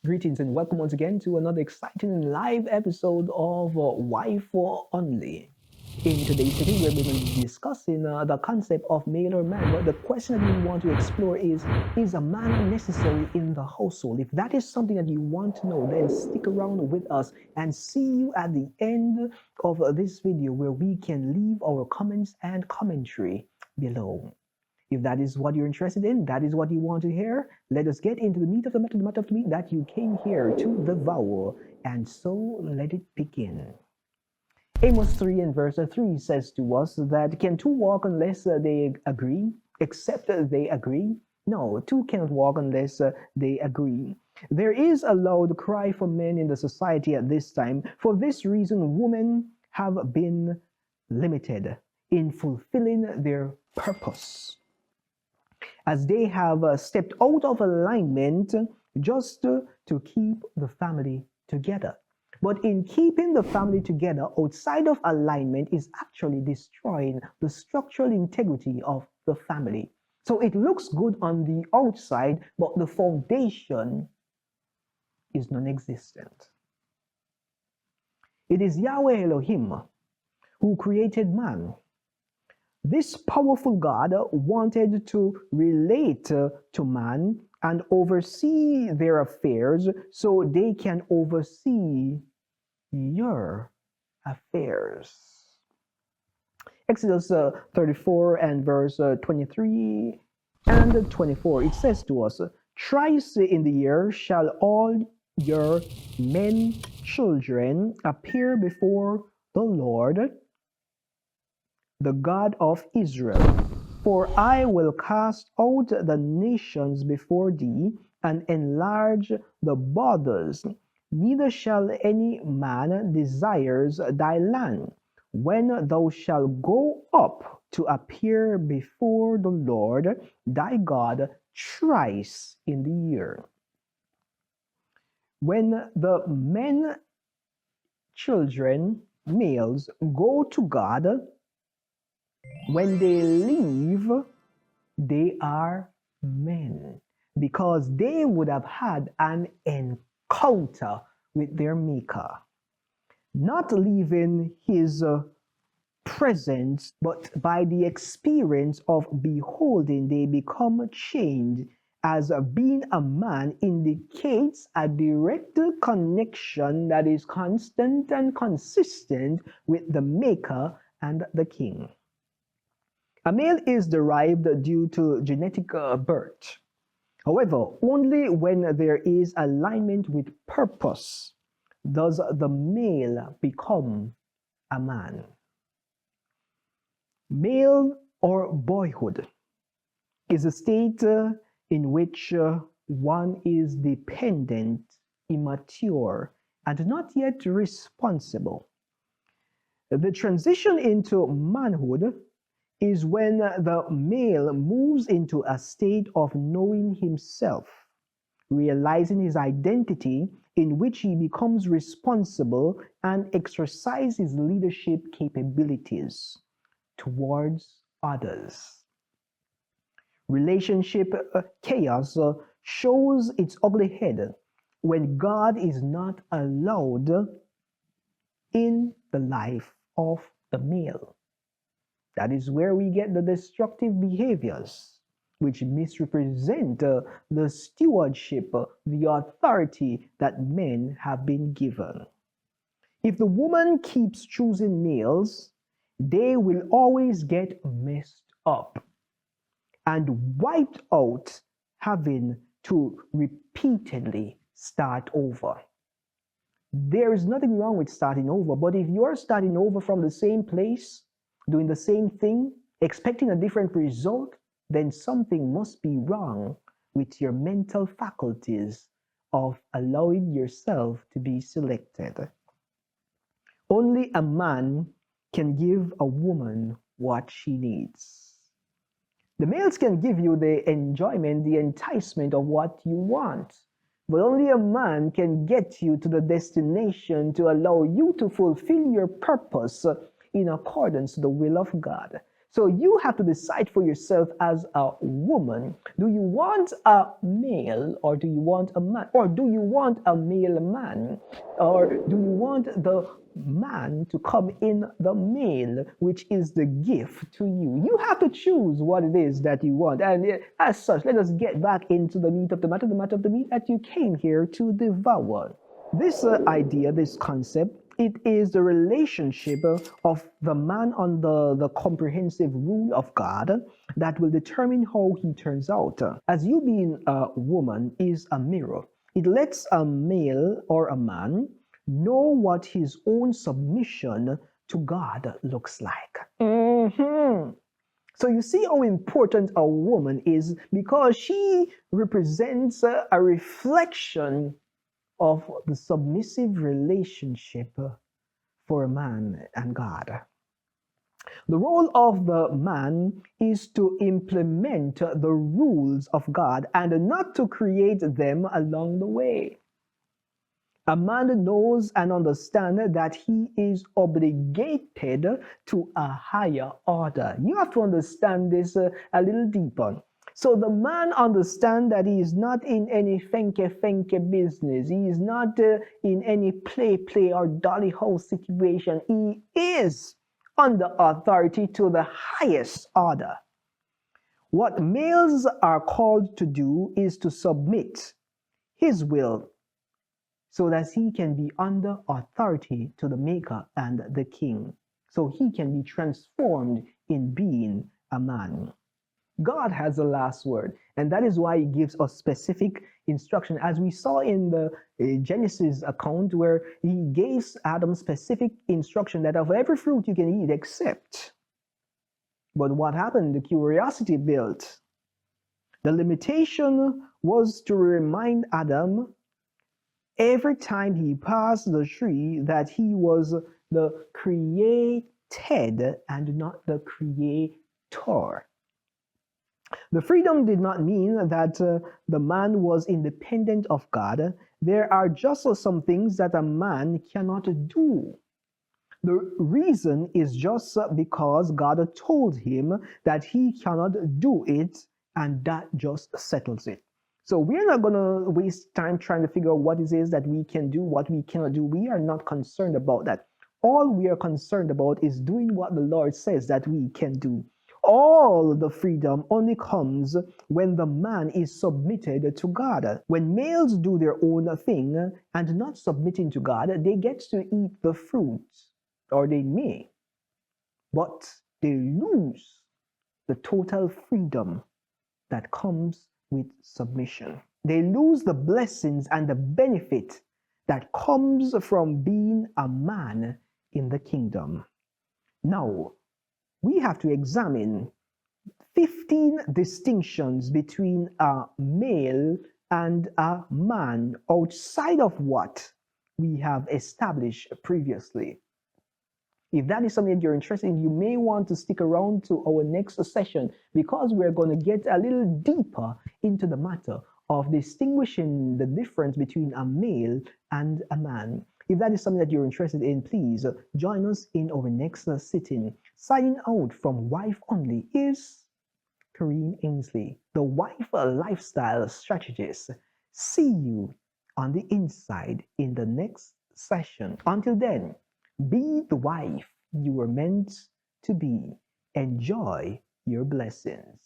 Greetings and welcome once again to another exciting live episode of Wife Only. In today's sitting, we're going to be discussing the concept of male or man. But the question that we want to explore is a man necessary in the household? If that is something that you want to know, then stick around with us and see you at the end of this video where we can leave our comments and commentary below. If that is what you're interested in, that is what you want to hear, let us get into the meat of the matter of the meat that you came here to devour. And so let it begin. Amos 3 and verse 3 says to us that can two walk unless they agree, except they agree? No, two cannot walk unless they agree. There is a loud cry for men in the society at this time. For this reason, women have been limited in fulfilling their purpose, as they have stepped out of alignment just to keep the family together. But in keeping the family together outside of alignment is actually destroying the structural integrity of the family. So it looks good on the outside, but the foundation is non-existent. It is Yahweh Elohim who created man. This powerful God wanted to relate to man and oversee their affairs so they can oversee your affairs. Exodus 34 and verse 23 and 24, it says to us, "Thrice in the year shall all your men children appear before the Lord, the God of Israel. For I will cast out the nations before thee, and enlarge the borders. Neither shall any man desires thy land, when thou shalt go up to appear before the Lord thy God thrice in the year." When the men children, males, go to God, when they leave, they are men, because they would have had an encounter with their Maker, not leaving his presence, but by the experience of beholding, they become changed, as being a man indicates a direct connection that is constant and consistent with the Maker and the King. A male is derived due to genetic birth. However, only when there is alignment with purpose does the male become a man. Male or boyhood is a state in which one is dependent, immature, and not yet responsible. The transition into manhood is when the male moves into a state of knowing himself, realizing his identity, in which he becomes responsible and exercises leadership capabilities towards others. Relationship chaos shows its ugly head when God is not allowed in the life of the male. That is where we get the destructive behaviors, which misrepresent the stewardship, the authority that men have been given. If the woman keeps choosing males, they will always get messed up and wiped out, having to repeatedly start over. There is nothing wrong with starting over, but if you're starting over from the same place, doing the same thing, expecting a different result, then something must be wrong with your mental faculties of allowing yourself to be selected. Only a man can give a woman what she needs. The males can give you the enjoyment, the enticement of what you want, but only a man can get you to the destination to allow you to fulfill your purpose in accordance to the will of God. So you have to decide for yourself as a woman, do you want a male or do you want a man? Or do you want a male man? Or do you want the man to come in the male, which is the gift to you? You have to choose what it is that you want. And as such, let us get back into the meat of the matter of the meat that you came here to devour. This idea, this concept, it is the relationship of the man under the comprehensive rule of God that will determine how he turns out. As you being a woman is a mirror. It lets a male or a man know what his own submission to God looks like. So you see how important a woman is because she represents a reflection of the submissive relationship for a man and God. The role of the man is to implement the rules of God and not to create them along the way. A man knows and understands that he is obligated to a higher order. You have to understand this a little deeper. So the man understands that he is not in any fenke business. He is not in any play or dolly house situation. He is under authority to the highest order. What males are called to do is to submit his will so that he can be under authority to the Maker and the King, so he can be transformed in being a man. God has the last word, and that is why he gives us specific instruction, as we saw in the Genesis account, where he gave Adam specific instruction that of every fruit you can eat except. But what happened? The curiosity built. The limitation was to remind Adam every time he passed the tree that he was the created and not the creator. The freedom did not mean that the man was independent of God. There are just some things that a man cannot do. The reason is just because God told him that he cannot do it, and that just settles it. So we're not going to waste time trying to figure out what it is that we can do, what we cannot do. We are not concerned about that. All we are concerned about is doing what the Lord says that we can do. All the freedom only comes when the man is submitted to God. When males do their own thing and not submitting to God, they get to eat the fruit, or they may, but they lose the total freedom that comes with submission. They lose the blessings and the benefit that comes from being a man in the kingdom. Now, we have to examine 15 distinctions between a male and a man outside of what we have established previously. If that is something that you're interested in, you may want to stick around to our next session, because we're going to get a little deeper into the matter of distinguishing the difference between a male and a man. If that is something that you're interested in, please join us in our next sitting. Signing out from Wife Only is Kareem Ainsley, the wife lifestyle strategist. See you on the inside in the next session. Until then, be the wife you were meant to be. Enjoy your blessings.